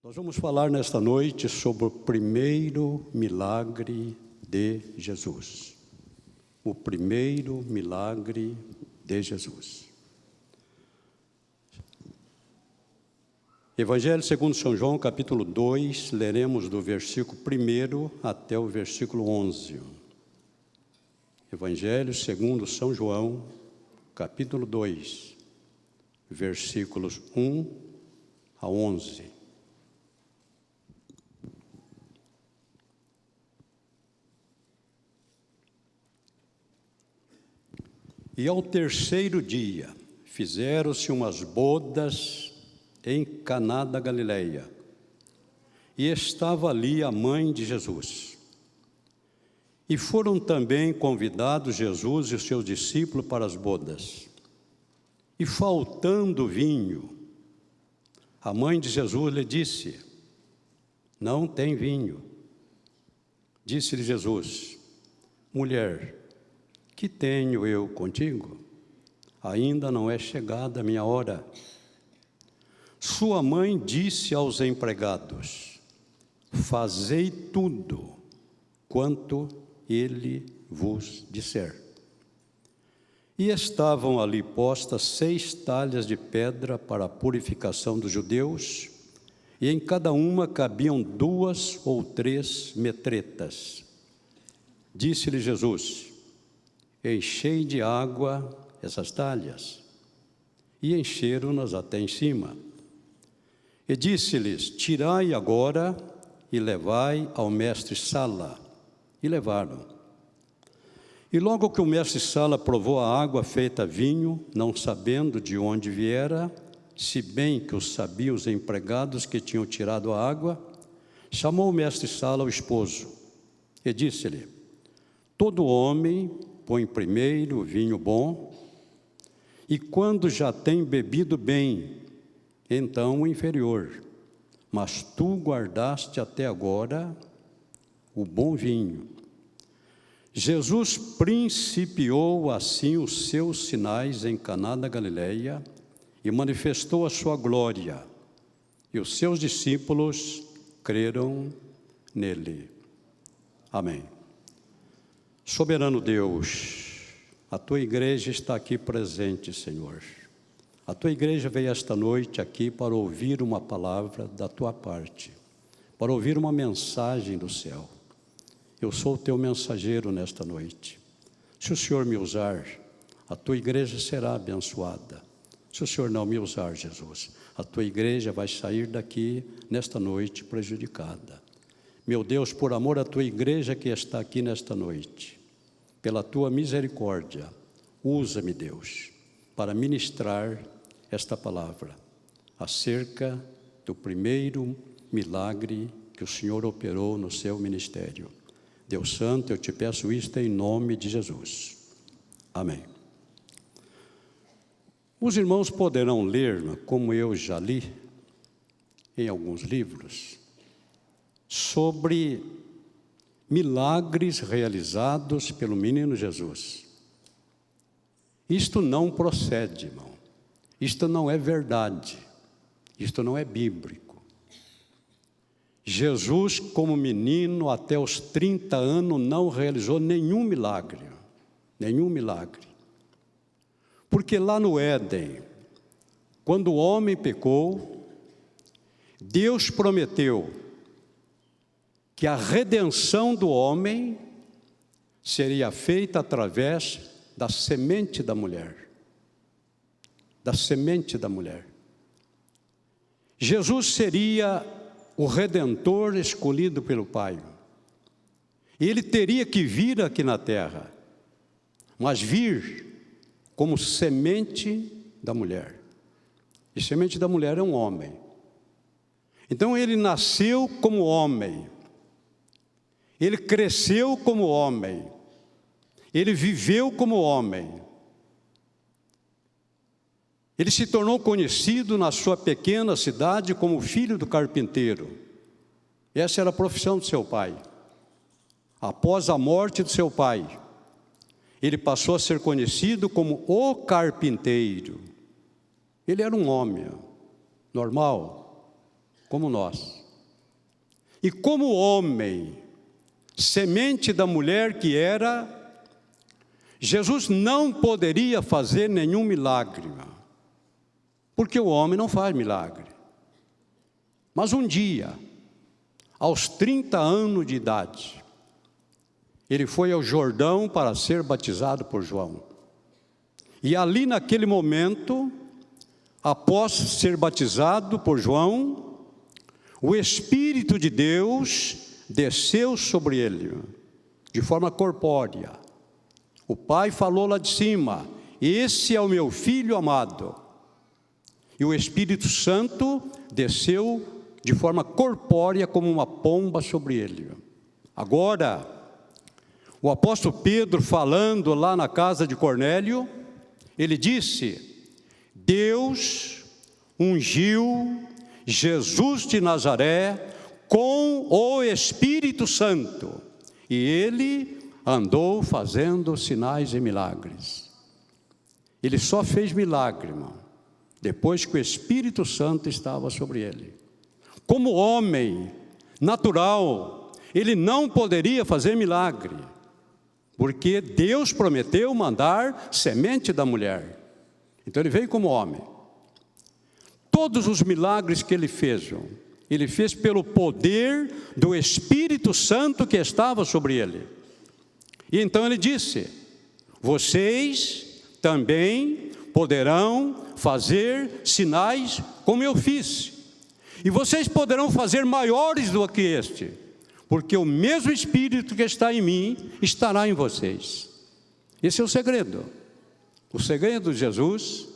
Nós vamos falar nesta noite sobre o primeiro milagre de Jesus. O primeiro milagre de Jesus. Evangelho segundo São João, capítulo 2, leremos do versículo 1 até o versículo 11. Evangelho segundo São João, capítulo 2, versículos 1 a 11. E ao terceiro dia, fizeram-se umas bodas em Caná da Galileia, e estava ali a mãe de Jesus. E foram também convidados Jesus e os seus discípulos para as bodas. E faltando vinho, a mãe de Jesus lhe disse: não tem vinho. Disse-lhe Jesus: mulher, que tenho eu contigo? Ainda não é chegada a minha hora. Sua mãe disse aos empregados: fazei tudo quanto ele vos disser. E estavam ali postas 6 talhas de pedra para a purificação dos judeus, e em cada uma cabiam 2 ou 3 metretas. Disse-lhe Jesus: enchei de água essas talhas. E encheram-nas até em cima. E disse-lhes: tirai agora e levai ao mestre-sala. E levaram. E logo que o mestre-sala provou a água feita vinho, não sabendo de onde viera, se bem que os sabiam os empregados que tinham tirado a água, chamou o mestre-sala o esposo e disse-lhe: todo homem põe primeiro o vinho bom, e quando já tem bebido bem, então o inferior. Mas tu guardaste até agora o bom vinho. Jesus principiou assim os seus sinais em Caná da Galileia e manifestou a sua glória, e os seus discípulos creram nele. Amém. Soberano Deus, a Tua igreja está aqui presente, Senhor. A Tua igreja veio esta noite aqui para ouvir uma palavra da Tua parte, para ouvir uma mensagem do céu. Eu sou o Teu mensageiro nesta noite. Se o Senhor me usar, a Tua igreja será abençoada. Se o Senhor não me usar, Jesus, a Tua igreja vai sair daqui nesta noite prejudicada. Meu Deus, por amor à Tua igreja que está aqui nesta noite, pela Tua misericórdia, usa-me, Deus, para ministrar esta palavra acerca do primeiro milagre que o Senhor operou no seu ministério. Deus Santo, eu te peço isto em nome de Jesus. Amém. Os irmãos poderão ler, como eu já li em alguns livros, sobre milagres realizados pelo menino Jesus. Isto não procede, irmão. Isto não é verdade. Isto não é bíblico. Jesus, como menino, até os 30 anos, não realizou nenhum milagre. Nenhum milagre. Porque lá no Éden, quando o homem pecou, Deus prometeu que a redenção do homem seria feita através da semente da mulher. Da semente da mulher. Jesus seria o Redentor escolhido pelo Pai. E Ele teria que vir aqui na terra, mas vir como semente da mulher. E semente da mulher é um homem. Então Ele nasceu como homem. Ele cresceu como homem. Ele viveu como homem. Ele se tornou conhecido na sua pequena cidade como filho do carpinteiro. Essa era a profissão do seu pai. Após a morte do seu pai, ele passou a ser conhecido como o carpinteiro. Ele era um homem normal, como nós. E como homem, semente da mulher que era, Jesus não poderia fazer nenhum milagre, porque o homem não faz milagre. Mas um dia, aos 30 anos de idade, ele foi ao Jordão para ser batizado por João. E ali naquele momento, após ser batizado por João, o Espírito de Deus desceu sobre ele, de forma corpórea. O Pai falou lá de cima: esse é o meu Filho amado. E o Espírito Santo desceu de forma corpórea como uma pomba sobre ele. Agora, o apóstolo Pedro, falando lá na casa de Cornélio, ele disse: Deus ungiu Jesus de Nazaré com o Espírito Santo, e ele andou fazendo sinais e milagres. Ele só fez milagre, irmão, depois que o Espírito Santo estava sobre ele. Como homem natural, ele não poderia fazer milagre, porque Deus prometeu mandar semente da mulher. Então ele veio como homem. Todos os milagres que ele fez pelo poder do Espírito Santo que estava sobre ele. E então ele disse: vocês também poderão fazer sinais como eu fiz, e vocês poderão fazer maiores do que este, porque o mesmo Espírito que está em mim estará em vocês. Esse é o segredo. O segredo de Jesus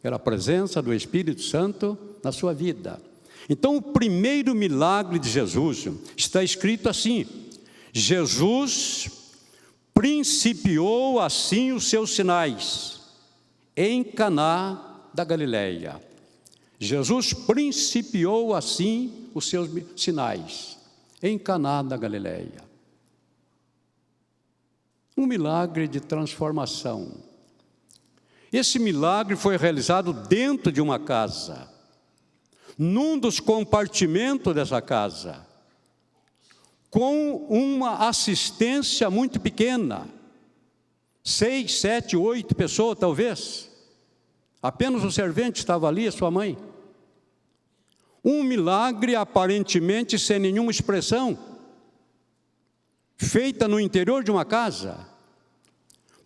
era a presença do Espírito Santo na sua vida. Então, o primeiro milagre de Jesus está escrito assim: Jesus principiou assim os seus sinais em Caná da Galileia. Jesus principiou assim os seus sinais em Caná da Galileia. Um milagre de transformação. Esse milagre foi realizado dentro de uma casa, num dos compartimentos dessa casa, com uma assistência muito pequena, 6, 7, 8 pessoas talvez. Apenas o servente estava ali, a sua mãe. Um milagre aparentemente sem nenhuma expressão, feita no interior de uma casa,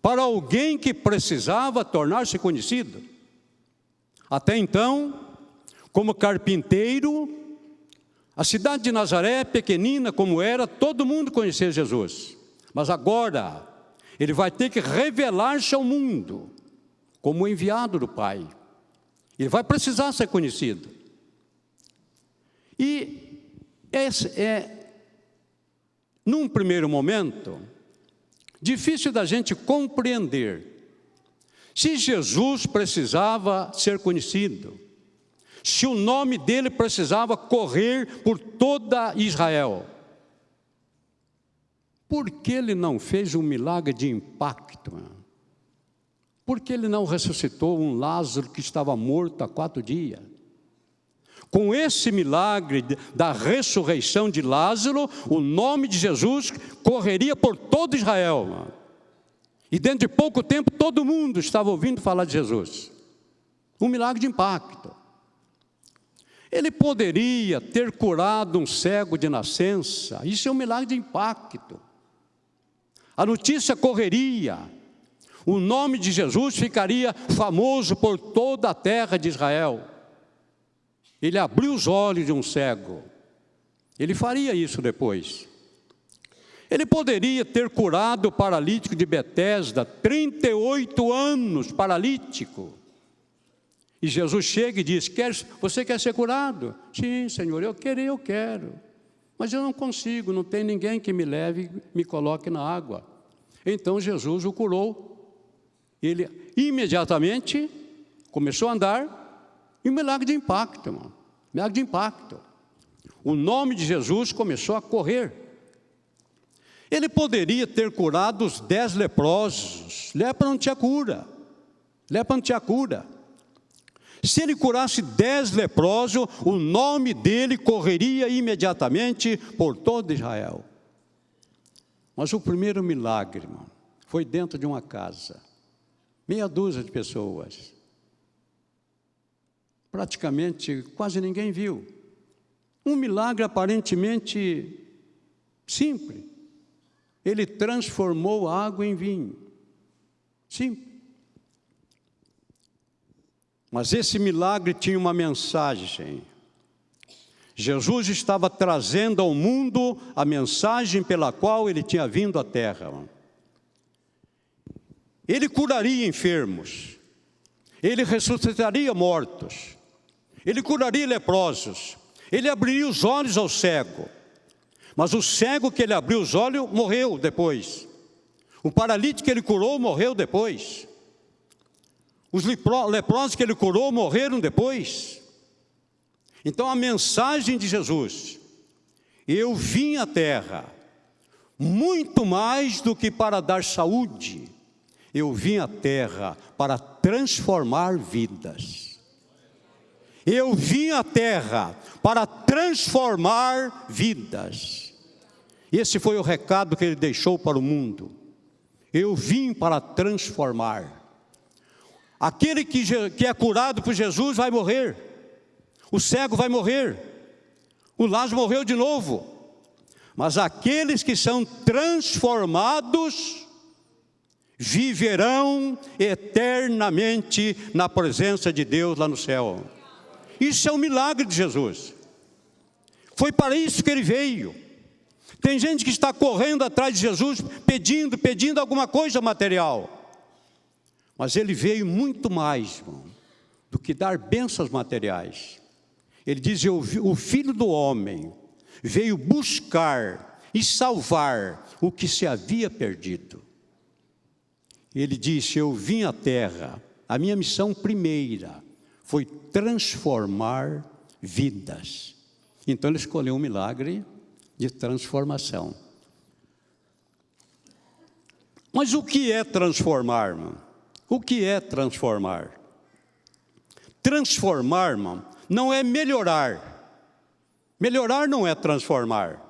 para alguém que precisava tornar-se conhecido. Até então, como carpinteiro, a cidade de Nazaré, pequenina como era, todo mundo conhecia Jesus. Mas agora, ele vai ter que revelar-se ao mundo, como enviado do Pai. Ele vai precisar ser conhecido. E esse num primeiro momento, difícil da gente compreender se Jesus precisava ser conhecido, se o nome dele precisava correr por toda Israel. Por que ele não fez um milagre de impacto? Por que ele não ressuscitou um Lázaro que estava morto há 4 dias? Com esse milagre da ressurreição de Lázaro, o nome de Jesus correria por todo Israel. E dentro de pouco tempo, todo mundo estava ouvindo falar de Jesus. Um milagre de impacto. Ele poderia ter curado um cego de nascença. Isso é um milagre de impacto. A notícia correria. O nome de Jesus ficaria famoso por toda a terra de Israel. Ele abriu os olhos de um cego. Ele faria isso depois. Ele poderia ter curado o paralítico de Betesda, 38 anos paralítico. E Jesus chega e diz: você quer ser curado? Sim, Senhor, eu quero. Mas eu não consigo, não tem ninguém que me leve e me coloque na água. Então Jesus o curou. Ele imediatamente começou a andar. E um milagre de impacto, irmão. Milagre de impacto. O nome de Jesus começou a correr. Ele poderia ter curado os 10 leprosos. Lepra não tinha cura. Se ele curasse 10 leprosos, o nome dele correria imediatamente por todo Israel. Mas o primeiro milagre, irmão, foi dentro de uma casa. Meia dúzia de pessoas. Praticamente quase ninguém viu. Um milagre aparentemente simples. Ele transformou a água em vinho. Simples. Mas esse milagre tinha uma mensagem. Jesus estava trazendo ao mundo a mensagem pela qual ele tinha vindo à terra. Ele curaria enfermos. Ele ressuscitaria mortos. Ele curaria leprosos. Ele abriria os olhos ao cego. Mas o cego que ele abriu os olhos morreu depois. O paralítico que ele curou morreu depois. Os leprosos que ele curou morreram depois. Então a mensagem de Jesus: eu vim à terra muito mais do que para dar saúde. Eu vim à terra para transformar vidas. Eu vim à terra para transformar vidas. Esse foi o recado que ele deixou para o mundo. Eu vim para transformar. Aquele que é curado por Jesus vai morrer. O cego vai morrer. O Lázaro morreu de novo. Mas aqueles que são transformados viverão eternamente na presença de Deus lá no céu. Isso é um milagre de Jesus. Foi para isso que ele veio. Tem gente que está correndo atrás de Jesus, pedindo alguma coisa material. Mas ele veio muito mais, irmão, do que dar bênçãos materiais. Ele diz: o Filho do Homem veio buscar e salvar o que se havia perdido. Ele disse: eu vim à terra, a minha missão primeira foi transformar vidas. Então ele escolheu um milagre de transformação. Mas o que é transformar, irmão? O que é transformar? Transformar, irmão, não é melhorar. Melhorar não é transformar.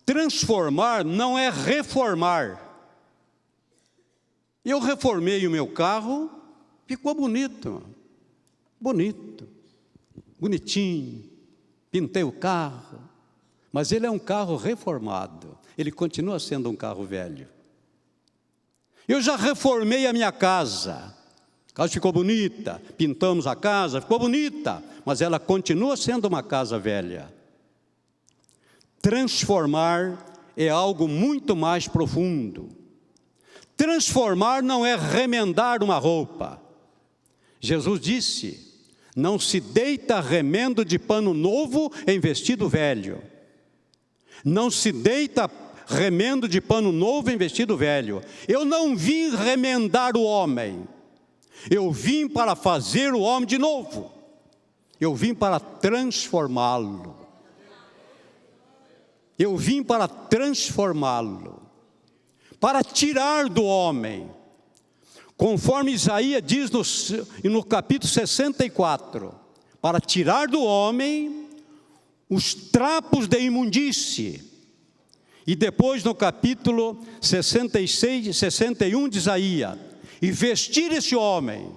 Transformar não é reformar. Eu reformei o meu carro, ficou bonito. Bonito. Bonitinho. Pintei o carro. Mas ele é um carro reformado. Ele continua sendo um carro velho. Eu já reformei a minha casa. A casa ficou bonita. Pintamos a casa, ficou bonita. Mas ela continua sendo uma casa velha. Transformar é algo muito mais profundo. Transformar não é remendar uma roupa. Jesus disse: não se deita remendo de pano novo em vestido velho. Não se deita remendo de pano novo em vestido velho. Eu não vim remendar o homem. Eu vim para fazer o homem de novo. Eu vim para transformá-lo. Eu vim para transformá-lo. Para tirar do homem. Conforme Isaías diz no capítulo 64. Para tirar do homem os trapos da imundície. E depois no capítulo 66, 61 de Isaías, e vestir esse homem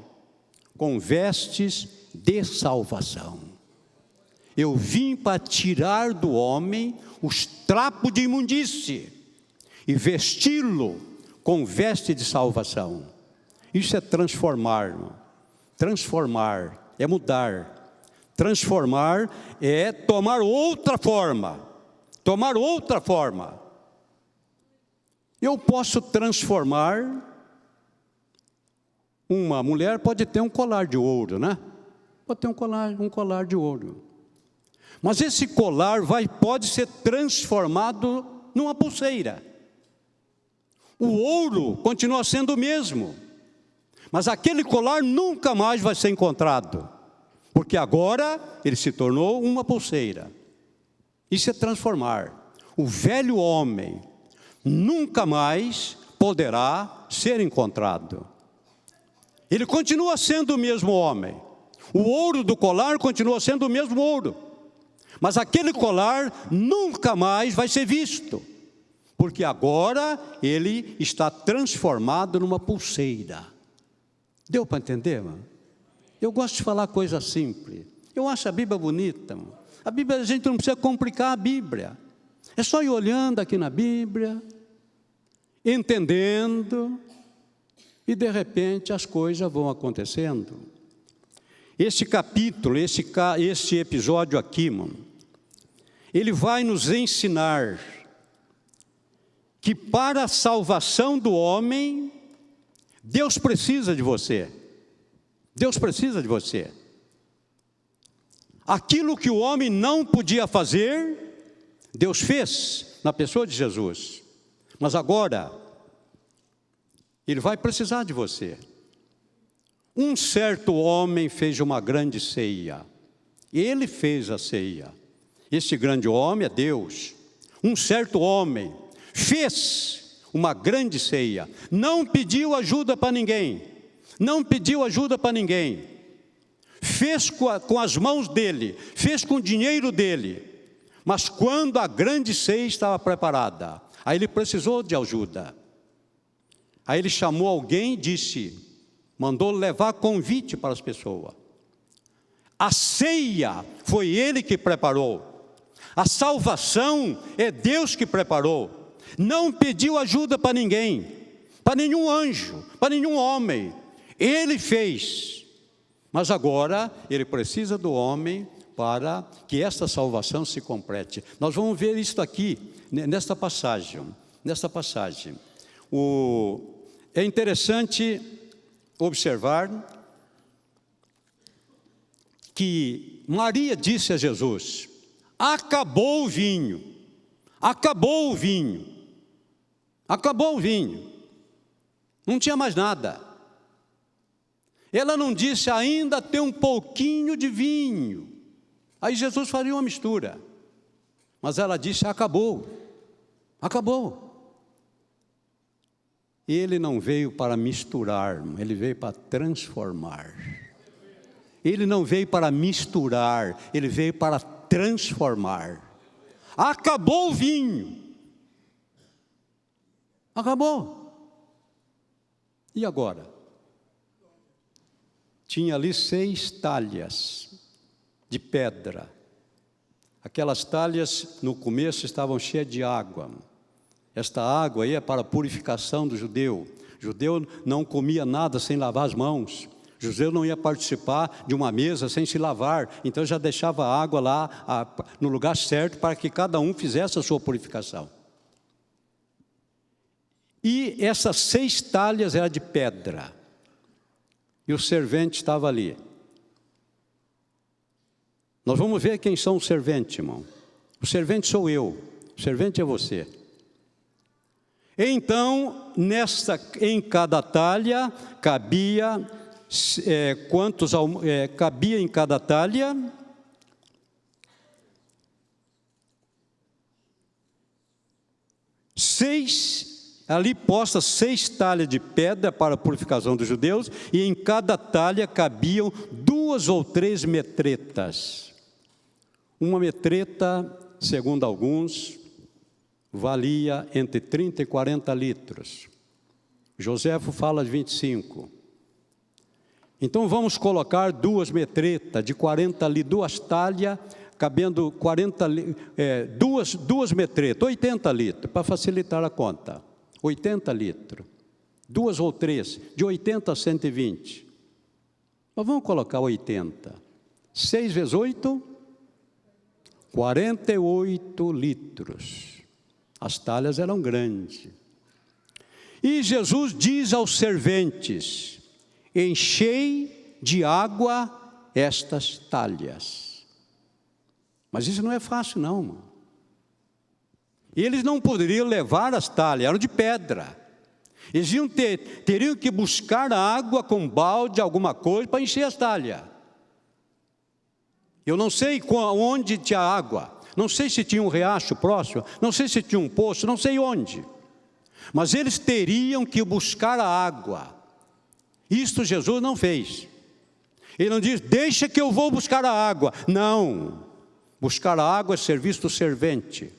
com vestes de salvação. Eu vim para tirar do homem os trapos de imundície e vesti-lo com veste de salvação. Isso é transformar, irmão. Transformar é mudar. Transformar é tomar outra forma. Tomar outra forma. Eu posso transformar. Uma mulher pode ter um colar de ouro, né? Pode ter um colar de ouro. Mas esse colar pode ser transformado numa pulseira. O ouro continua sendo o mesmo. Mas aquele colar nunca mais vai ser encontrado. Porque agora ele se tornou uma pulseira. Isso é transformar. O velho homem nunca mais poderá ser encontrado. Ele continua sendo o mesmo homem. O ouro do colar continua sendo o mesmo ouro. Mas aquele colar nunca mais vai ser visto, porque agora ele está transformado numa pulseira. Deu para entender, mano? Eu gosto de falar coisa simples. Eu acho a Bíblia bonita, mano. A Bíblia, a gente não precisa complicar a Bíblia. É só ir olhando aqui na Bíblia, entendendo, e de repente as coisas vão acontecendo. Esse capítulo, esse episódio aqui, mano, ele vai nos ensinar que para a salvação do homem, Deus precisa de você. Deus precisa de você. Aquilo que o homem não podia fazer, Deus fez na pessoa de Jesus. Mas agora, Ele vai precisar de você. Um certo homem fez uma grande ceia. Ele fez a ceia. Esse grande homem é Deus. Um certo homem fez uma grande ceia. Não pediu ajuda para ninguém. Não pediu ajuda para ninguém. Fez com as mãos dele. Fez com o dinheiro dele. Mas quando a grande ceia estava preparada, aí ele precisou de ajuda. Aí ele chamou alguém e disse, mandou levar convite para as pessoas. A ceia foi ele que preparou. A salvação é Deus que preparou. Não pediu ajuda para ninguém, para nenhum anjo, para nenhum homem. Ele fez. Mas agora ele precisa do homem para que esta salvação se complete. Nós vamos ver isso aqui, nesta passagem. É interessante observar que Maria disse a Jesus, acabou o vinho, acabou o vinho, acabou o vinho, não tinha mais nada. Ela não disse, ainda tem um pouquinho de vinho, aí Jesus faria uma mistura, mas ela disse, acabou, acabou. Ele não veio para misturar, ele veio para transformar. Ele não veio para misturar, ele veio para transformar. Acabou o vinho. Acabou. E agora? Tinha ali 6 talhas de pedra. Aquelas talhas no começo estavam cheias de água. Esta água aí é para a purificação do judeu. O judeu não comia nada sem lavar as mãos. O judeu não ia participar de uma mesa sem se lavar. Então já deixava a água lá no lugar certo para que cada um fizesse a sua purificação. E essas 6 talhas eram de pedra. E o servente estava ali. Nós vamos ver quem são os serventes, irmão. O servente sou eu. O servente é você. Então, em cada talha cabia cabia em cada talha 6, ali postas 6 talhas de pedra para a purificação dos judeus, e em cada talha cabiam 2 ou 3 metretas. Uma metreta, segundo alguns, valia entre 30 e 40 litros. Joséfo fala de 25. Então vamos colocar 2 metretas de 40 litros, 2 talhas, cabendo 2 metretas, 80 litros, para facilitar a conta. 80 litros. 2 ou 3, de 80 a 120. Mas vamos colocar 80. 6 vezes 8, 48 litros. As talhas eram grandes. E Jesus diz aos serventes, enchei de água estas talhas. Mas isso não é fácil não, irmão. Eles não poderiam levar as talhas, eram de pedra. Eles teriam que buscar água com balde, alguma coisa, para encher as talhas. Eu não sei onde tinha água. Não sei se tinha um riacho próximo, não sei se tinha um poço, não sei onde. Mas eles teriam que buscar a água. Isto Jesus não fez. Ele não diz, deixa que eu vou buscar a água. Não. Buscar a água é serviço do servente.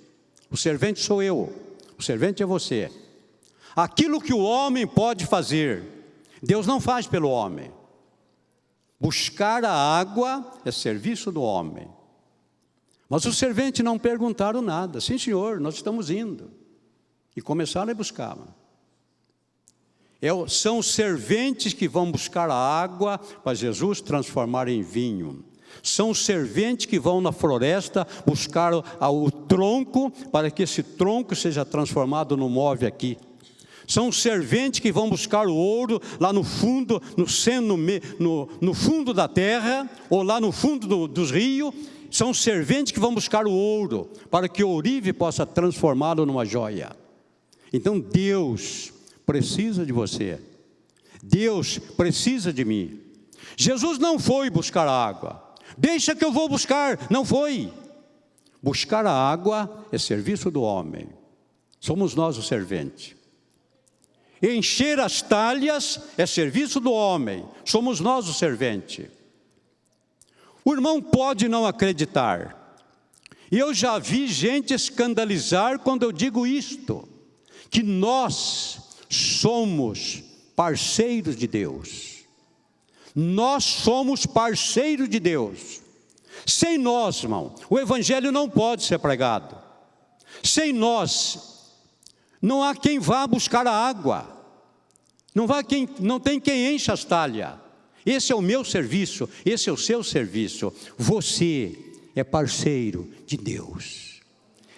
O servente sou eu. O servente é você. Aquilo que o homem pode fazer, Deus não faz pelo homem. Buscar a água é serviço do homem. Mas os serventes não perguntaram nada. Sim, senhor, nós estamos indo. E começaram a buscar. São os serventes que vão buscar a água para Jesus transformar em vinho. São os serventes que vão na floresta buscar o tronco para que esse tronco seja transformado no móvel aqui. São os serventes que vão buscar o ouro lá no fundo, no fundo da terra, ou lá no fundo dos rios. São os serventes que vão buscar o ouro, para que o ourive possa transformá-lo numa joia. Então Deus precisa de você. Deus precisa de mim. Jesus não foi buscar a água. Deixa que eu vou buscar. Não foi. Buscar a água é serviço do homem. Somos nós o servente. Encher as talhas é serviço do homem. Somos nós o servente. O irmão pode não acreditar. E eu já vi gente escandalizar quando eu digo isto, que nós somos parceiros de Deus. Nós somos parceiros de Deus. Sem nós, irmão, o evangelho não pode ser pregado. Sem nós, não há quem vá buscar a água. Não tem quem encha as talhas. Esse é o meu serviço, esse é o seu serviço. Você é parceiro de Deus.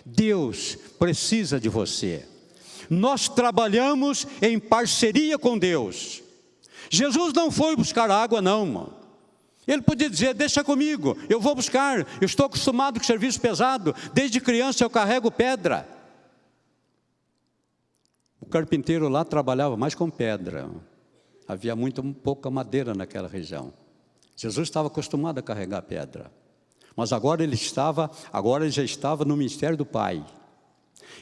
Deus precisa de você. Nós trabalhamos em parceria com Deus. Jesus não foi buscar água não, irmão. Ele podia dizer, deixa comigo, eu vou buscar. Eu estou acostumado com serviço pesado. Desde criança eu carrego pedra. O carpinteiro lá trabalhava mais com pedra. Havia pouca madeira naquela região. Jesus estava acostumado a carregar pedra. Mas agora ele já estava no ministério do Pai.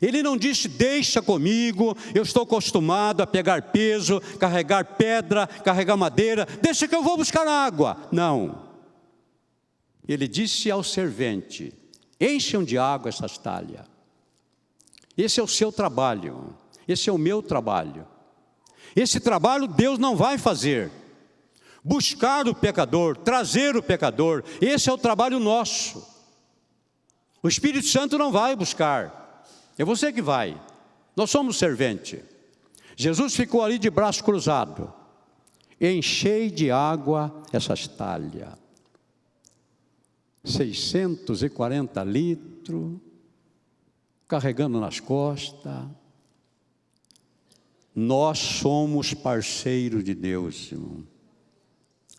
Ele não disse, deixa comigo, eu estou acostumado a pegar peso, carregar pedra, carregar madeira, deixa que eu vou buscar água. Não. Ele disse ao servente, encham de água essas talhas. Esse é o seu trabalho, esse é o meu trabalho. Esse trabalho Deus não vai fazer. Buscar o pecador, trazer o pecador, esse é o trabalho nosso. O Espírito Santo não vai buscar, é você que vai. Nós somos servente. Jesus ficou ali de braço cruzado. Enchei de água essas talhas. 640 litros, carregando nas costas. Nós somos parceiros de Deus, irmão.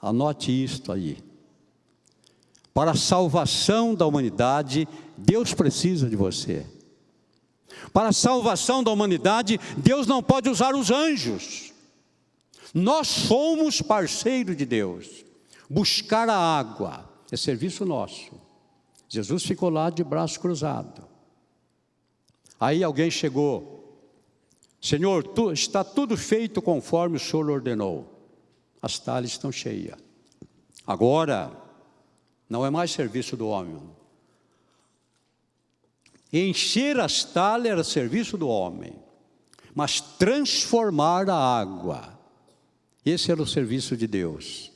Anote isto aí. Para a salvação da humanidade, Deus precisa de você. Para a salvação da humanidade, Deus não pode usar os anjos. Nós somos parceiros de Deus. Buscar a água é serviço nosso. Jesus ficou lá de braço cruzado. Aí alguém chegou. Senhor, está tudo feito conforme o Senhor ordenou. As talhas estão cheias. Agora, não é mais serviço do homem. Encher as talhas era serviço do homem. Mas transformar a água, esse era o serviço de Deus.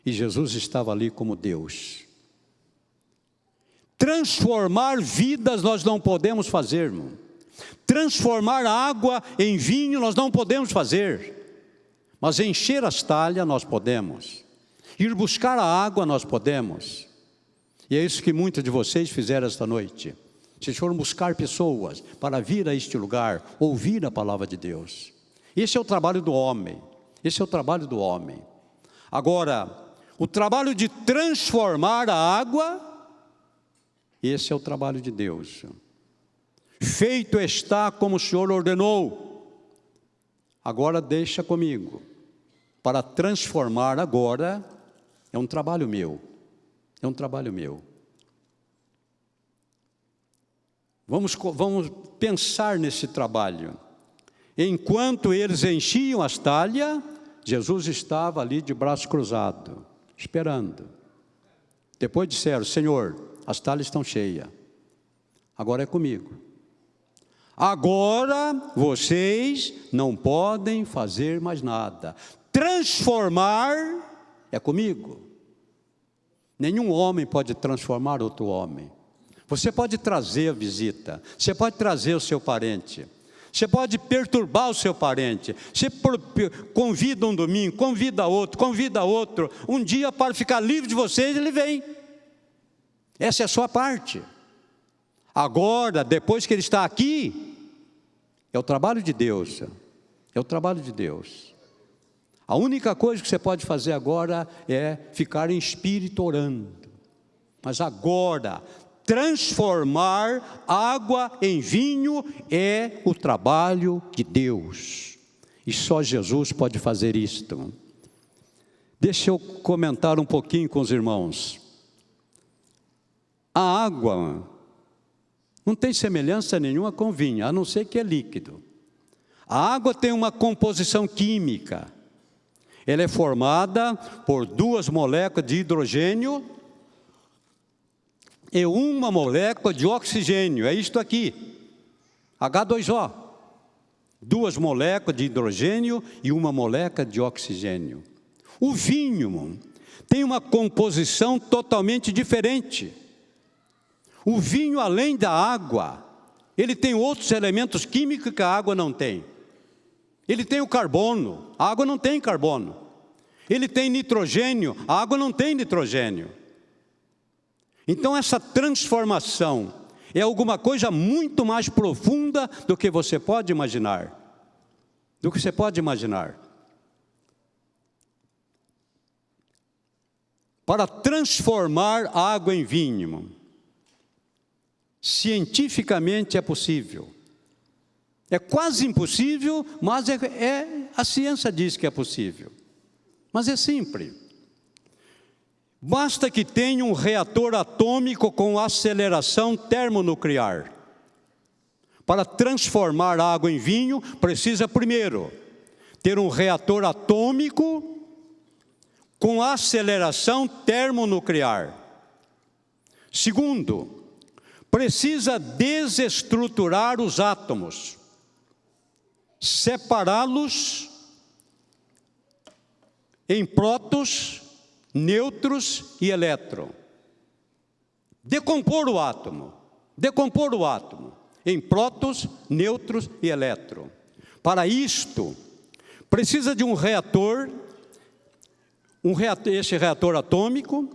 E Jesus estava ali como Deus. Transformar vidas nós não podemos fazer, irmão. Transformar água em vinho nós não podemos fazer. Mas encher as talhas nós podemos. Ir buscar a água nós podemos. E é isso que muitos de vocês fizeram esta noite. Vocês foram buscar pessoas para vir a este lugar, ouvir a palavra de Deus. Esse é o trabalho do homem. Esse é o trabalho do homem. Agora, o trabalho de transformar a água, esse é o trabalho de Deus. Feito está como o Senhor ordenou. Agora deixa comigo. Para transformar agora, é um trabalho meu. É um trabalho meu. Vamos pensar nesse trabalho. Enquanto eles enchiam as talhas, Jesus estava ali de braço cruzado, esperando. Depois disseram: Senhor, as talhas estão cheias, agora é comigo. Agora vocês não podem fazer mais nada. Transformar é comigo. Nenhum homem pode transformar outro homem. Você pode trazer a visita, você pode trazer o seu parente, você pode perturbar o seu parente, você convida um domingo, convida outro, um dia para ficar livre de vocês, ele vem. Essa é a sua parte. Agora, depois que ele está aqui, é o trabalho de Deus, é o trabalho de Deus. A única coisa que você pode fazer agora é ficar em espírito orando. Mas agora, transformar água em vinho é o trabalho de Deus. E só Jesus pode fazer isto. Deixa eu comentar um pouquinho com os irmãos. A água não tem semelhança nenhuma com vinho, a não ser que é líquido. A água tem uma composição química. Ela é formada por 2 moléculas de hidrogênio e 1 molécula de oxigênio. É isto aqui, H2O. 2 moléculas de hidrogênio e 1 molécula de oxigênio. O vinho tem uma composição totalmente diferente. O vinho, além da água, ele tem outros elementos químicos que a água não tem. Ele tem o carbono, a água não tem carbono. Ele tem nitrogênio, a água não tem nitrogênio. Então essa transformação é alguma coisa muito mais profunda do que você pode imaginar. Do que você pode imaginar. Para transformar água em vinho, cientificamente é possível. É quase impossível, mas a ciência diz que é possível. Mas é simples. Basta que tenha um reator atômico com aceleração termonuclear. Para transformar água em vinho, precisa primeiro ter um reator atômico com aceleração termonuclear. Segundo, precisa desestruturar os átomos, separá-los em prótons, nêutrons e elétrons. Decompor o átomo em prótons, nêutrons e elétrons. Para isto, precisa de um reator, esse reator atômico,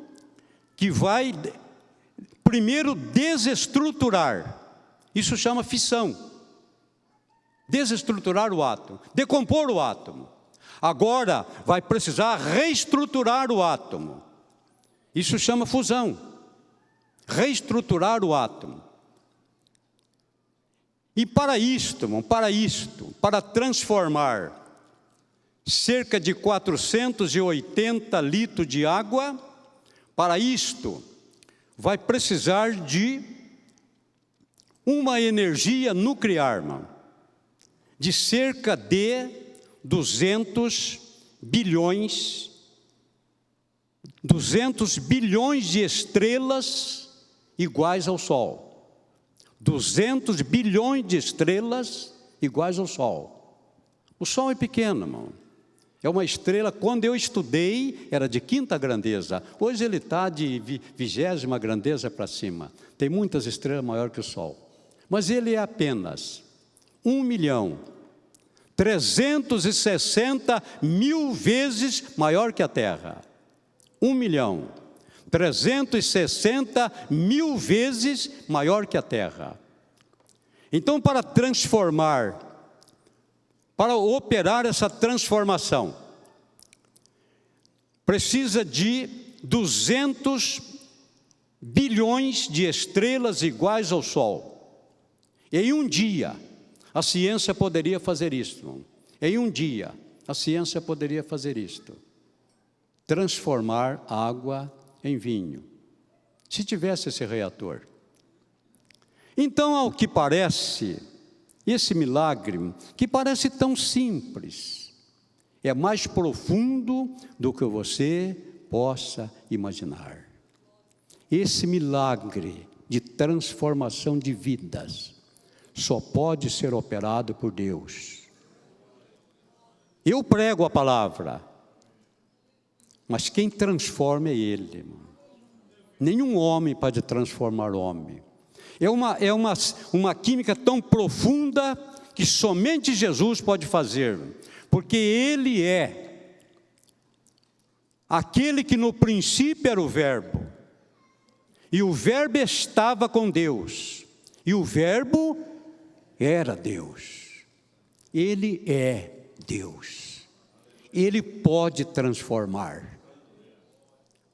que vai primeiro desestruturar. Isso chama fissão. Desestruturar o átomo, decompor o átomo. Agora vai precisar reestruturar o átomo. Isso chama fusão. Reestruturar o átomo. E para transformar cerca de 480 litros de água, para isto vai precisar de uma energia nuclear, de cerca de 200 bilhões de estrelas iguais ao Sol. 200 bilhões de estrelas iguais ao Sol. O Sol é pequeno, irmão. É uma estrela, quando eu estudei, era de 5ª grandeza. Hoje ele está de 20ª grandeza para cima. Tem muitas estrelas maiores que o Sol. Mas ele é apenas 1.360.000 vezes maior que a Terra. 1.360.000 vezes maior que a Terra. Então, para operar essa transformação, precisa de 200 bilhões de estrelas iguais ao Sol. Em um dia, a ciência poderia fazer isto. Em um dia, a ciência poderia fazer isto. Transformar água em vinho. Se tivesse esse reator. Então, ao que parece, esse milagre, que parece tão simples, é mais profundo do que você possa imaginar. Esse milagre de transformação de vidas só pode ser operado por Deus. Eu prego a palavra, mas quem transforma é Ele. Nenhum homem pode transformar o homem. É uma química tão profunda que somente Jesus pode fazer, porque Ele é aquele que no princípio era o Verbo, e o Verbo estava com Deus, e o Verbo era Deus. Ele é Deus. Ele pode transformar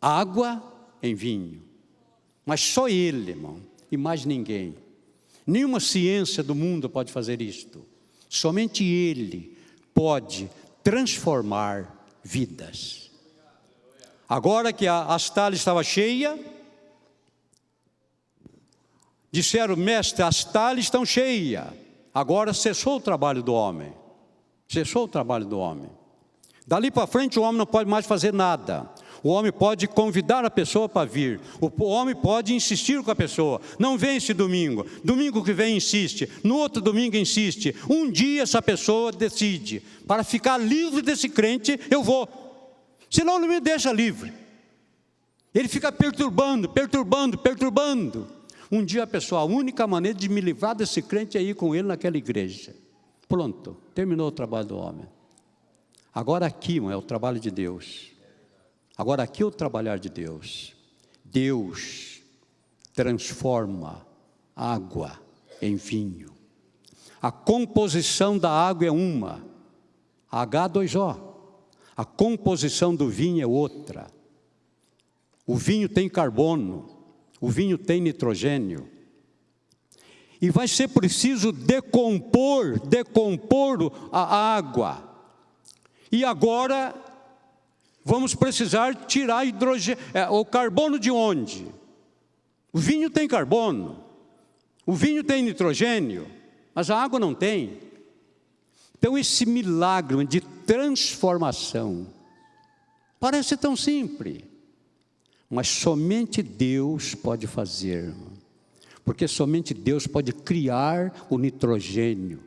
água em vinho, mas só Ele, irmão, e mais ninguém. Nenhuma ciência do mundo pode fazer isto. Somente Ele pode transformar vidas. Agora que a astalha estava cheia, disseram: mestre, as talhas estão cheias. Agora cessou o trabalho do homem. Cessou o trabalho do homem. Dali para frente o homem não pode mais fazer nada. O homem pode convidar a pessoa para vir. O homem pode insistir com a pessoa. Não vem esse domingo. Domingo que vem insiste. No outro domingo insiste. Um dia essa pessoa decide: para ficar livre desse crente, eu vou. Senão não me deixa livre. Ele fica perturbando. Um dia a pessoa, a única maneira de me livrar desse crente é ir com ele naquela igreja. Pronto, terminou o trabalho do homem. Agora aqui, é o trabalho de Deus. Agora aqui é o trabalhar de Deus. Deus transforma água em vinho. A composição da água é uma, H2O. A composição do vinho é outra. O vinho tem carbono, o vinho tem nitrogênio. E vai ser preciso decompor a água. E agora vamos precisar tirar o carbono de onde? O vinho tem carbono, o vinho tem nitrogênio, mas a água não tem. Então esse milagre de transformação parece tão simples, mas somente Deus pode fazer, porque somente Deus pode criar o nitrogênio,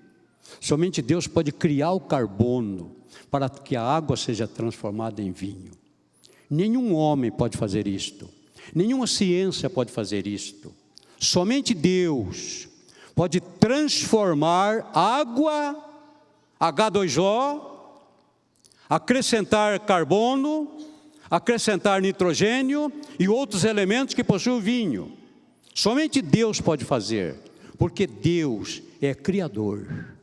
somente Deus pode criar o carbono, para que a água seja transformada em vinho. Nenhum homem pode fazer isto, nenhuma ciência pode fazer isto. Somente Deus pode transformar água, H2O, acrescentar carbono, acrescentar nitrogênio e outros elementos que possuem o vinho. Somente Deus pode fazer, porque Deus é Criador.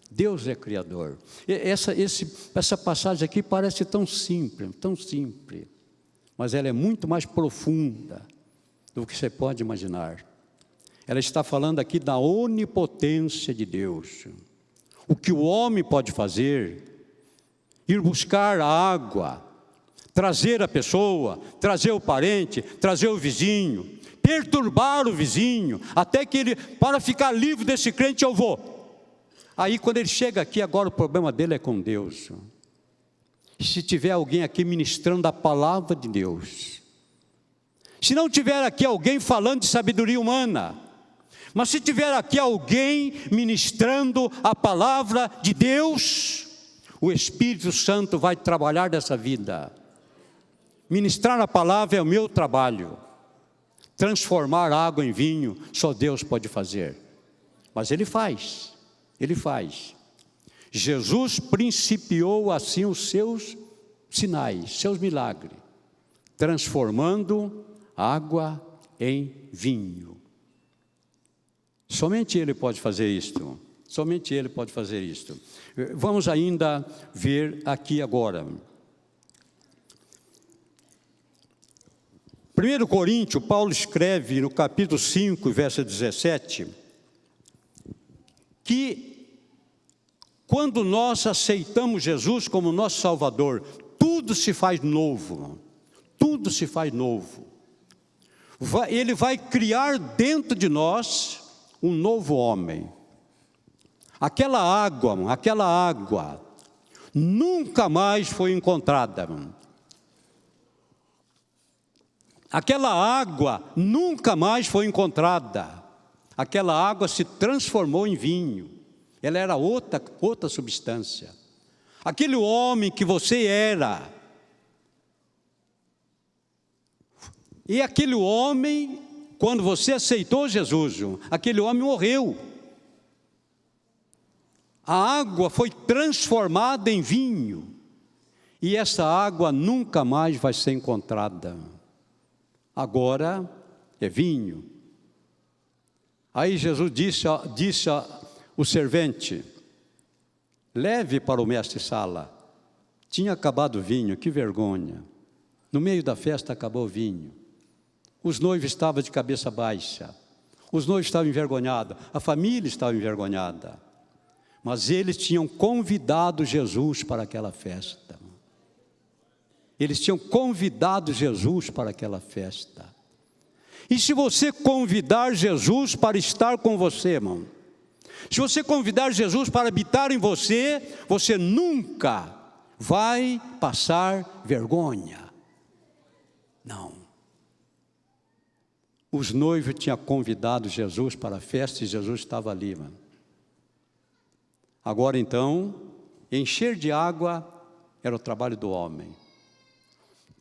Deus é Criador. Essa passagem aqui parece tão simples, mas ela é muito mais profunda do que você pode imaginar. Ela está falando aqui da onipotência de Deus. O que o homem pode fazer, ir buscar a água, trazer a pessoa, trazer o parente, trazer o vizinho, perturbar o vizinho, até que ele, para ficar livre desse crente, eu vou. Aí quando ele chega aqui, agora o problema dele é com Deus. Se tiver alguém aqui ministrando a palavra de Deus, se não tiver aqui alguém falando de sabedoria humana, mas se tiver aqui alguém ministrando a palavra de Deus, o Espírito Santo vai trabalhar dessa vida. Ministrar a palavra é o meu trabalho. Transformar água em vinho, só Deus pode fazer. Mas Ele faz. Ele faz. Jesus principiou assim os seus sinais, seus milagres, transformando água em vinho. Somente Ele pode fazer isto. Somente Ele pode fazer isto. Vamos ainda ver aqui agora. 1 Coríntios, Paulo escreve no capítulo 5, verso 17, que quando nós aceitamos Jesus como nosso Salvador, tudo se faz novo, tudo se faz novo. Ele vai criar dentro de nós um novo homem. Aquela água nunca mais foi encontrada. Aquela água nunca mais foi encontrada. Aquela água se transformou em vinho. Ela era outra substância. Aquele homem que você era. E aquele homem, quando você aceitou Jesus, aquele homem morreu. A água foi transformada em vinho. E essa água nunca mais vai ser encontrada. Agora é vinho. Aí Jesus disse ao servente: leve para o mestre-sala. Tinha acabado o vinho, que vergonha. No meio da festa acabou o vinho. Os noivos estavam de cabeça baixa. Os noivos estavam envergonhados. A família estava envergonhada. Mas eles tinham convidado Jesus para aquela festa. Eles tinham convidado Jesus para aquela festa. E se você convidar Jesus para estar com você, irmão, se você convidar Jesus para habitar em você, você nunca vai passar vergonha. Não. Os noivos tinham convidado Jesus para a festa e Jesus estava ali, mano. Agora então, encher de água era o trabalho do homem.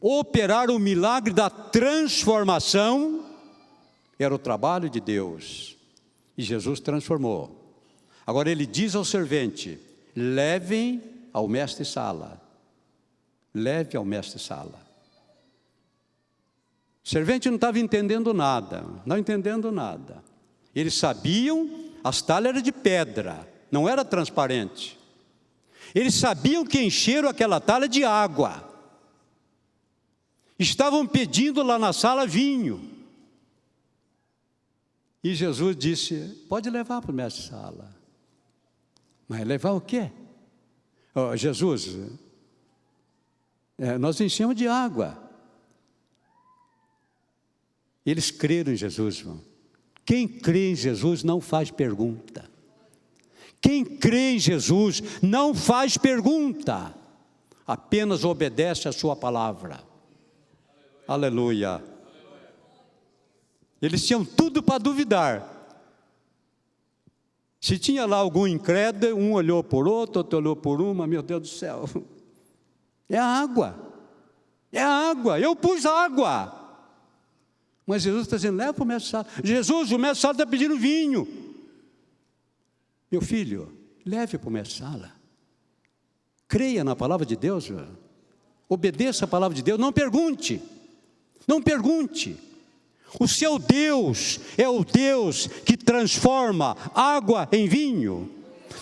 Operar o milagre da transformação era o trabalho de Deus. E Jesus transformou. Agora ele diz ao servente: levem ao mestre-sala. Leve ao mestre-sala. O servente não estava entendendo nada, não entendendo nada. Eles sabiam, as talhas eram de pedra, não era transparente. Eles sabiam que encheram aquela talha de água. Estavam pedindo lá na sala vinho. E Jesus disse: pode levar para o mestre-sala. Mas levar o quê? Jesus, nós enchemos de água. Eles creram em Jesus, irmão. Quem crê em Jesus não faz pergunta. Quem crê em Jesus não faz pergunta. Apenas obedece a sua palavra. Aleluia. Eles tinham tudo para duvidar. Se tinha lá algum incrédulo, um olhou por outro olhou por uma, meu Deus do céu. É a água. É a água. Eu pus água. Mas Jesus está dizendo: leva para o mestre-sala. Jesus, o mestre-sala está pedindo vinho. Meu filho, leve para o mestre-sala. Creia na palavra de Deus. Obedeça a palavra de Deus. Não pergunte. Não pergunte. O seu Deus é o Deus que transforma água em vinho.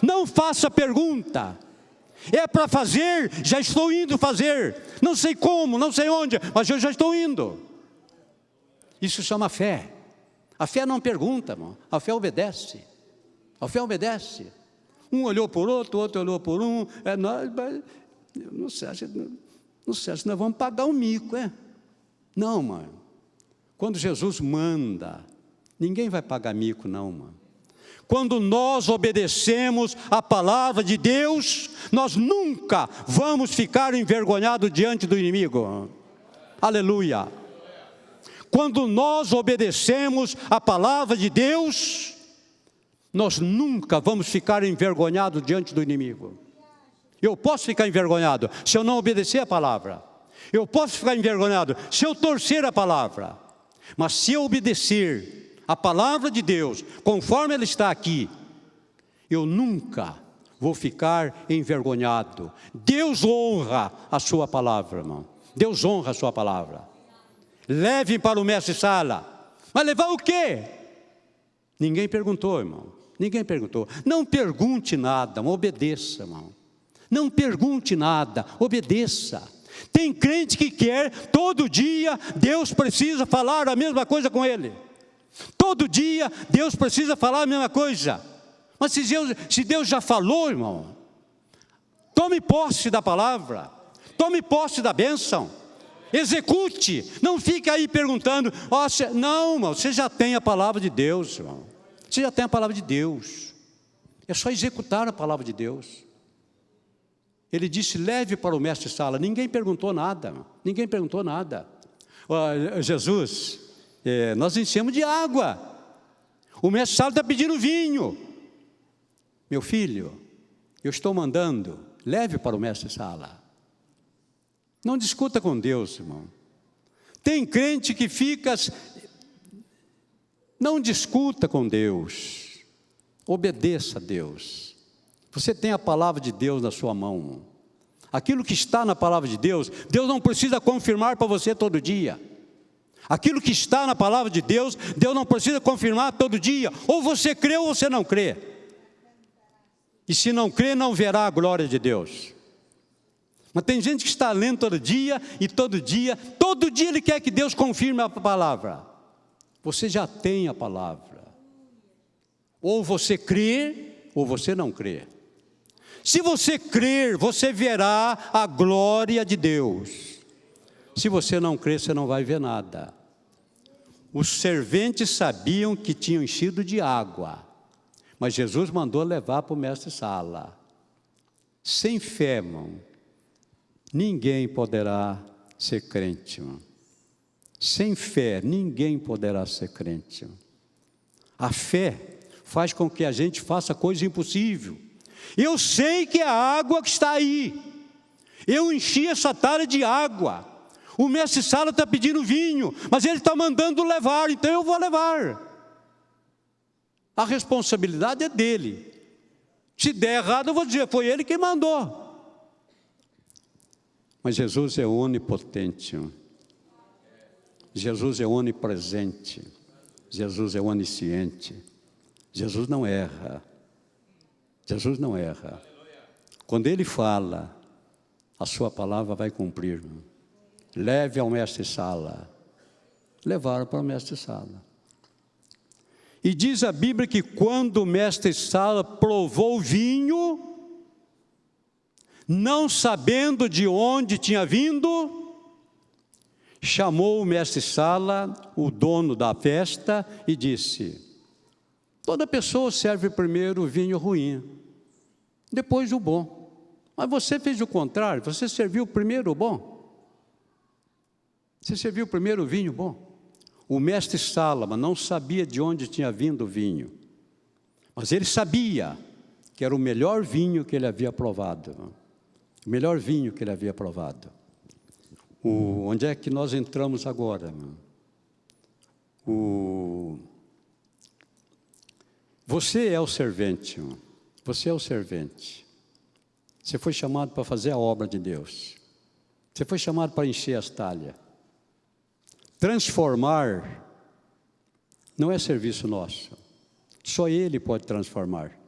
Não faça pergunta. É para fazer, já estou indo fazer. Não sei como, não sei onde, mas eu já estou indo. Isso chama fé. A fé não pergunta, irmão. A fé obedece. A fé obedece. Um olhou por outro, outro olhou por um. Não sei se nós vamos pagar um mico, é? Não, mano. Quando Jesus manda, ninguém vai pagar mico, não, mano. Quando nós obedecemos a palavra de Deus, nós nunca vamos ficar envergonhados diante do inimigo. Aleluia. Quando nós obedecemos a palavra de Deus, nós nunca vamos ficar envergonhados diante do inimigo. Eu posso ficar envergonhado se eu não obedecer a palavra. Eu posso ficar envergonhado se eu torcer a palavra. Mas se eu obedecer a palavra de Deus, conforme ela está aqui, eu nunca vou ficar envergonhado. Deus honra a sua palavra, irmão. Deus honra a sua palavra. Leve para o mestre-sala. Mas levar o quê? Ninguém perguntou, irmão. Ninguém perguntou. Não pergunte nada, obedeça, irmão. Não pergunte nada, obedeça. Tem crente que quer, todo dia, Deus precisa falar a mesma coisa com ele. Todo dia, Deus precisa falar a mesma coisa. Mas se Deus já falou, irmão, tome posse da palavra. Tome posse da bênção. Execute, não fique aí perguntando, não, irmão, você já tem a palavra de Deus, irmão. Você já tem a palavra de Deus. É só executar a palavra de Deus. Ele disse, leve para o mestre-sala. Ninguém perguntou nada. Ninguém perguntou nada. Jesus, nós enchemos de água. O mestre-sala está pedindo vinho. Meu filho, eu estou mandando, leve para o mestre-sala. Não discuta com Deus, irmão. Tem crente que fica... Não discuta com Deus. Obedeça a Deus. Você tem a palavra de Deus na sua mão. Aquilo que está na palavra de Deus, Deus não precisa confirmar para você todo dia. Aquilo que está na palavra de Deus, Deus não precisa confirmar todo dia. Ou você crê ou você não crê. E se não crê, não verá a glória de Deus. Mas tem gente que está lendo todo dia ele quer que Deus confirme a palavra. Você já tem a palavra. Ou você crê, ou você não crê. Se você crer, você verá a glória de Deus. Se você não crer, você não vai ver nada. Os serventes sabiam que tinham enchido de água, mas Jesus mandou levar para o mestre-sala. Sem fé, irmão, ninguém poderá ser crente, irmão. Sem fé, ninguém poderá ser crente. A fé faz com que a gente faça coisa impossível. Eu sei que é a água que está aí. Eu enchi essa talha de água. O mestre-sala está pedindo vinho, mas ele está mandando levar, então eu vou levar. A responsabilidade é dele. Se der errado, eu vou dizer, foi ele que mandou. Mas Jesus é onipotente. Jesus é onipresente. Jesus é onisciente. Jesus não erra. Jesus não erra. Quando Ele fala, a sua palavra vai cumprir. Leve ao mestre-sala. Levaram para o mestre-sala. E diz a Bíblia que quando o mestre-sala provou o vinho, não sabendo de onde tinha vindo, chamou o mestre-sala, o dono da festa, e disse, toda pessoa serve primeiro o vinho ruim, depois o bom. Mas você fez o contrário, você serviu primeiro o bom. Você serviu primeiro o vinho bom. O mestre-sala não sabia de onde tinha vindo o vinho, mas ele sabia que era o melhor vinho que ele havia provado. O melhor vinho que ele havia provado. Onde é que nós entramos agora? Você é o servente. Você é o servente. Você foi chamado para fazer a obra de Deus. Você foi chamado para encher as talhas. Transformar não é serviço nosso. Só Ele pode transformar.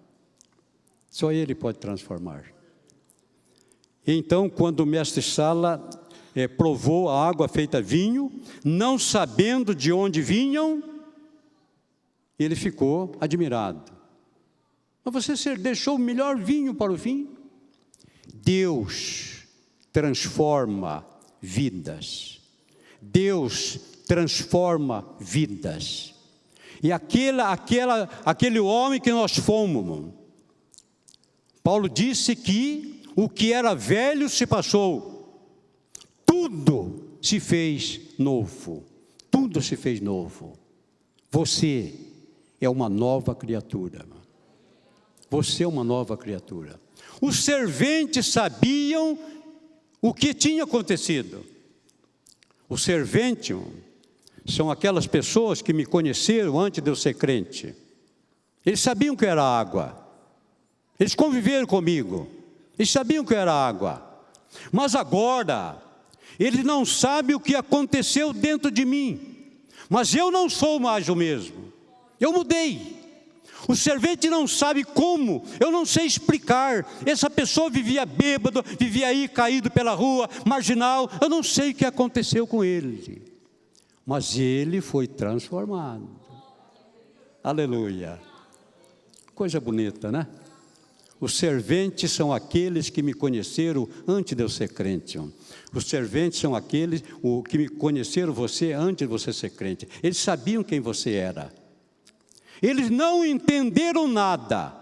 Só Ele pode transformar. Então, quando o mestre-sala provou a água feita vinho, não sabendo de onde vinham, ele ficou admirado. Mas você deixou o melhor vinho para o fim? Deus transforma vidas. Deus transforma vidas. E aquele homem que nós fomos, Paulo disse que o que era velho se passou, tudo se fez novo, tudo se fez novo. Você é uma nova criatura. Você é uma nova criatura. Os serventes sabiam o que tinha acontecido. Os serventes são aquelas pessoas que me conheceram antes de eu ser crente. Eles sabiam que era água. Eles conviveram comigo. Eles sabiam que era água. Mas agora, eles não sabem o que aconteceu dentro de mim. Mas eu não sou mais o mesmo. Eu mudei. O servente não sabe como, eu não sei explicar. Essa pessoa vivia bêbado, vivia aí caído pela rua, marginal. Eu não sei o que aconteceu com ele. Mas ele foi transformado. Aleluia. Coisa bonita, né? Os serventes são aqueles que me conheceram antes de eu ser crente. Os serventes são aqueles que me conheceram você antes de você ser crente. Eles sabiam quem você era. Eles não entenderam nada.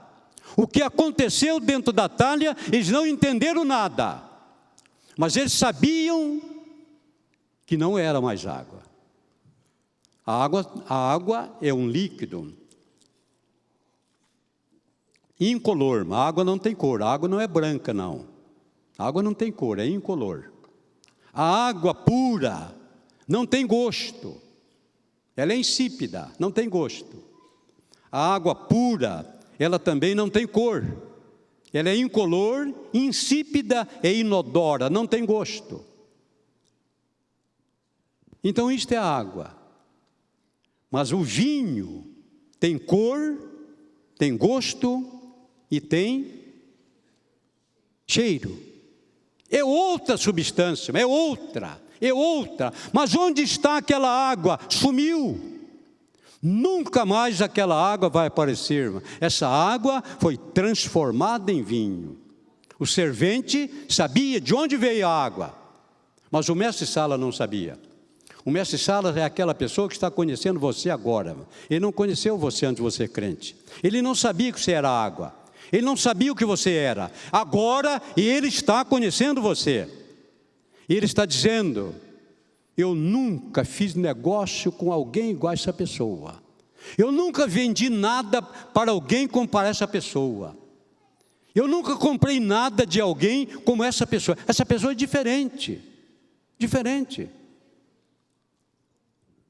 O que aconteceu dentro da talha, eles não entenderam nada. Mas eles sabiam que não era mais água. A água é um líquido incolor. A água não tem cor. A água não é branca, não. A água não tem cor, é incolor. A água pura não tem gosto. Ela é insípida, não tem gosto. A água pura, ela também não tem cor. Ela é incolor, insípida e inodora, não tem gosto. Então isto é a água. Mas o vinho tem cor, tem gosto e tem cheiro. É outra substância, é outra. Mas onde está aquela água? Sumiu. Nunca mais aquela água vai aparecer. Essa água foi transformada em vinho. O servente sabia de onde veio a água, mas o mestre-sala não sabia. O mestre-sala é aquela pessoa que está conhecendo você agora. Ele não conheceu você antes de você ser crente. Ele não sabia que você era água. Ele não sabia o que você era. Agora ele está conhecendo você. E ele está dizendo: eu nunca fiz negócio com alguém igual a essa pessoa. Eu nunca vendi nada para alguém como para essa pessoa. Eu nunca comprei nada de alguém como essa pessoa. Essa pessoa é diferente. Diferente.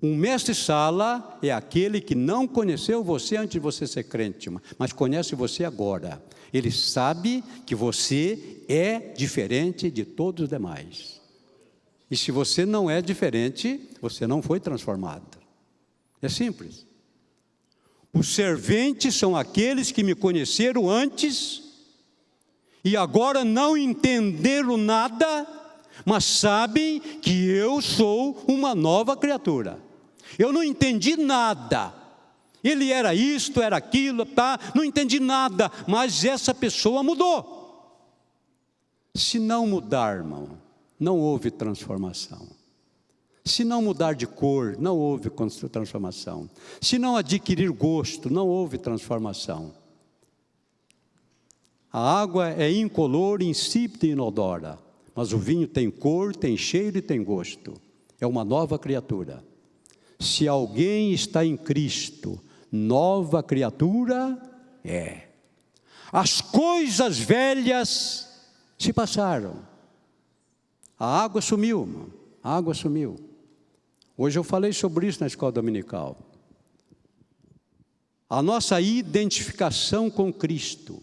Um mestre-sala é aquele que não conheceu você antes de você ser crente, mas conhece você agora. Ele sabe que você é diferente de todos os demais. E se você não é diferente, você não foi transformado. É simples. Os serventes são aqueles que me conheceram antes e agora não entenderam nada, mas sabem que eu sou uma nova criatura. Eu não entendi nada. Ele era isto, era aquilo, tá? Não entendi nada, mas essa pessoa mudou. Se não mudar, irmão, não houve transformação. Se não mudar de cor, não houve transformação. Se não adquirir gosto, não houve transformação. A água é incolor, insípida e inodora, mas o vinho tem cor, tem cheiro e tem gosto. É uma nova criatura. Se alguém está em Cristo, nova criatura é. As coisas velhas se passaram. A água sumiu, irmão. A água sumiu. Hoje eu falei sobre isso na escola dominical. A nossa identificação com Cristo,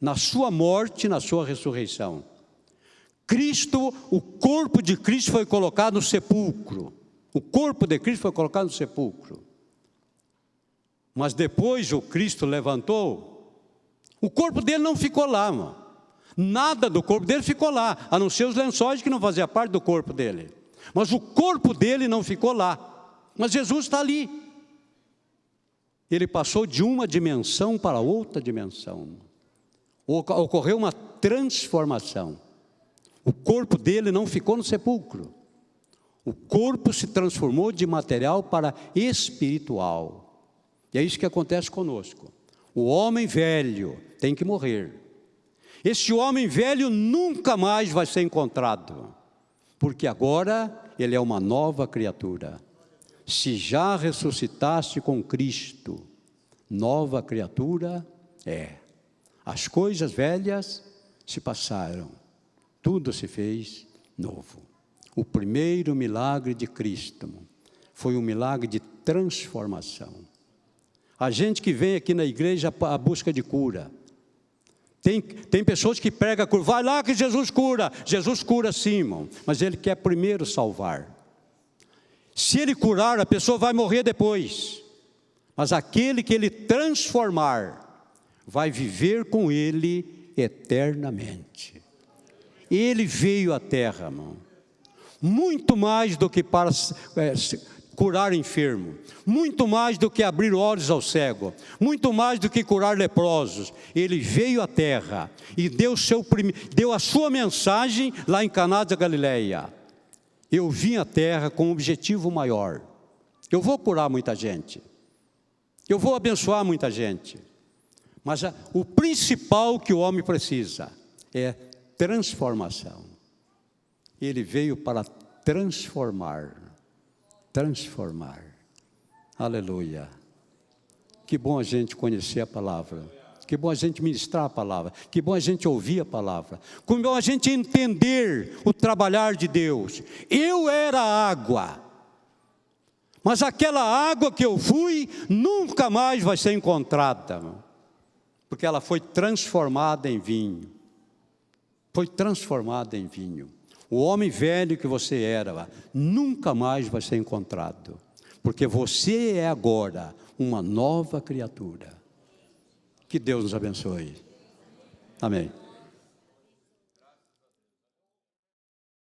na sua morte, na sua ressurreição. Cristo, o corpo de Cristo foi colocado no sepulcro. O corpo de Cristo foi colocado no sepulcro. Mas depois o Cristo levantou, o corpo dele não ficou lá, irmão. Nada do corpo dele ficou lá, a não ser os lençóis que não faziam parte do corpo dele. Mas o corpo dele não ficou lá. Mas Jesus está ali. Ele passou de uma dimensão para outra dimensão. Ocorreu uma transformação. O corpo dele não ficou no sepulcro. O corpo se transformou de material para espiritual. E é isso que acontece conosco. O homem velho tem que morrer. Esse homem velho nunca mais vai ser encontrado, porque agora ele é uma nova criatura. Se já ressuscitaste com Cristo, nova criatura é. As coisas velhas se passaram, tudo se fez novo. O primeiro milagre de Cristo foi um milagre de transformação. A gente que vem aqui na igreja à busca de cura, tem pessoas que pregam a cura, vai lá que Jesus cura sim, irmão, mas Ele quer primeiro salvar. Se Ele curar, a pessoa vai morrer depois, mas aquele que Ele transformar, vai viver com Ele eternamente. Ele veio à terra, irmão, muito mais do que para curar enfermo, muito mais do que abrir olhos ao cego, muito mais do que curar leprosos. Ele veio à terra e deu a sua mensagem lá em Caná da Galileia. Eu vim à terra com um objetivo maior. Eu vou curar muita gente, eu vou abençoar muita gente, Mas o principal que o homem precisa é transformação. Ele veio para transformar. Aleluia. Que bom a gente conhecer a palavra. Que bom a gente ministrar a palavra. Que bom a gente ouvir a palavra. Que bom a gente entender o trabalhar de Deus. Eu era água. Mas aquela água que eu fui, nunca mais vai ser encontrada. Porque ela foi transformada em vinho. Foi transformada em vinho. O homem velho que você era, nunca mais vai ser encontrado. Porque você é agora uma nova criatura. Que Deus nos abençoe. Amém.